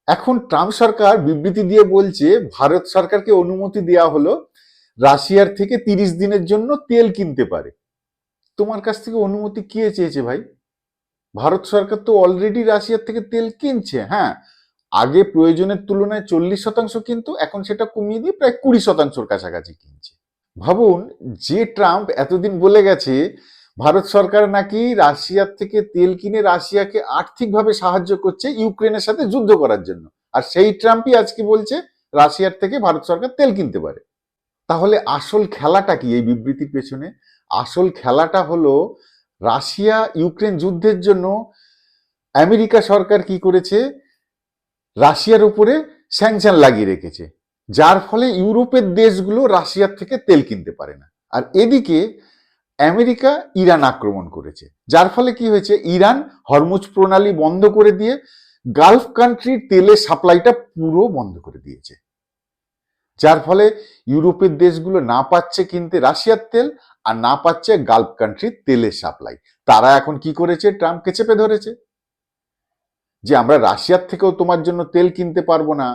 এখন ট্রাম্প সরকার বিবৃতি দিয়ে বলছে ভারত সরকারকে অনুমতি দেওয়া হলো রাশিয়ার থেকে 30 দিনের জন্য তেল কিনতে পারে। তোমার কাছ থেকে অনুমতি কে চেয়েছে ভাই? ভারত সরকার তো অলরেডি রাশিয়ার থেকে তেল কিনছে। হ্যাঁ, আগে প্রয়োজনের তুলনায় 40% কিন্তু, এখন সেটা কমিয়ে দিয়ে প্রায় 20%-র কাছাকাছি কিনছে। ভাবুন, যে ট্রাম্প এতদিন বলে গেছে ভারত সরকার নাকি রাশিয়ার থেকে তেল কিনে রাশিয়াকে আর্থিকভাবে সাহায্য করছে ইউক্রেনের সাথে যুদ্ধ করার জন্য, আর সেই ট্রাম্পই আজকে বলছে রাশিয়ার থেকে ভারত সরকার তেল কিনতে পারে। তাহলে আসল খেলাটা কি এই বিবৃতির পেছনে? আসল খেলাটা হলো রাশিয়া ইউক্রেন যুদ্ধের জন্য আমেরিকা সরকার কি করেছে, রাশিয়ার উপরে স্যাংশন লাগিয়ে রেখেছে, যার ফলে ইউরোপের দেশগুলো রাশিয়ার থেকে তেল কিনতে পারে না। আর এদিকে আমেরিকা ইরান আক্রমণ করেছে, যার ফলে কি হয়েছে, ইরান হরমুজ প্রণালী বন্ধ করে দিয়ে গালফ কান্ট্রির তেলের সাপ্লাইটা পুরো বন্ধ করে দিয়েছে, যার ফলে ইউরোপের দেশগুলো না পাচ্ছে কিনতে রাশিয়ার তেল, আর না পাচ্ছে গালফ কান্ট্রির তেলের সাপ্লাই। তারা এখন কি করেছে, ট্রাম্পকে চেপে ধরেছে যে আমরা রাশিয়ার থেকেও তোমার জন্য তেল কিনতে পারবো না,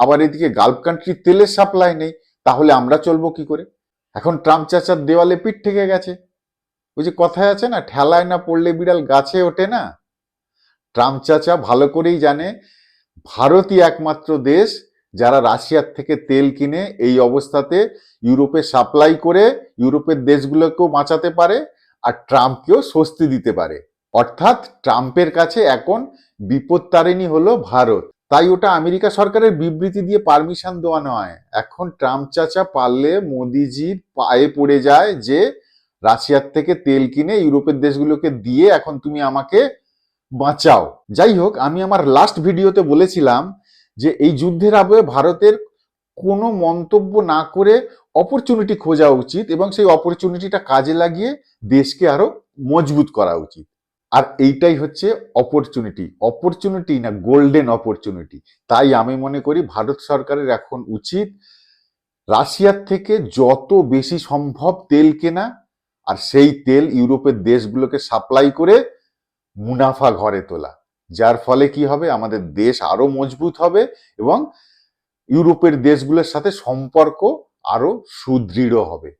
আবার এদিকে গালফ কান্ট্রির তেলের সাপ্লাই নেই, তাহলে আমরা চলবো কি করে? এখন ট্রাম্প চাচার দেওয়ালে পিঠ ঠেকে গেছে। ওই যে কথায় আছে না, ঠেলায় না পড়লে বিড়াল গাছে ওঠে না। ট্রাম্প চাচা ভালো করেই জানে ভারতই একমাত্র দেশ যারা রাশিয়ার থেকে তেল কিনে এই অবস্থাতে ইউরোপে সাপ্লাই করে ইউরোপের দেশগুলোকেও বাঁচাতে পারে আর ট্রাম্পকেও স্বস্তি দিতে পারে। অর্থাৎ ট্রাম্পের কাছে এখন বিপত্তারিণী হলো ভারত। তাই ওটা আমেরিকা সরকারের বিবৃতি দিয়ে পারমিশন দেওয়া নয়। এখন ট্রাম্প চাচা পারলে মোদিজির পায়ে পড়ে যায় যে রাশিয়ার থেকে তেল কিনে ইউরোপের দেশগুলোকে দিয়ে এখন তুমি আমাকে বাঁচাও। যাই হোক, আমি আমার লাস্ট ভিডিওতে বলেছিলাম যে এই যুদ্ধের আবহে ভারতের কোনো মন্তব্য না করে অপরচুনিটি খোঁজা উচিত এবং সেই অপরচুনিটিটা কাজে লাগিয়ে দেশকে আরো মজবুত করা উচিত। আর এইটাই হচ্ছে অপরচুনিটি না, গোল্ডেন অপরচুনিটি। তাই আমি মনে করি ভারত সরকারের এখন উচিত রাশিয়ার থেকে যত বেশি সম্ভব তেল কেনা, আর সেই তেল ইউরোপের দেশগুলোকে সাপ্লাই করে মুনাফা ঘরে তোলা, যার ফলে কি হবে, আমাদের দেশ আরো মজবুত হবে এবং ইউরোপের দেশগুলোর সাথে সম্পর্ক আরো সুদৃঢ় হবে।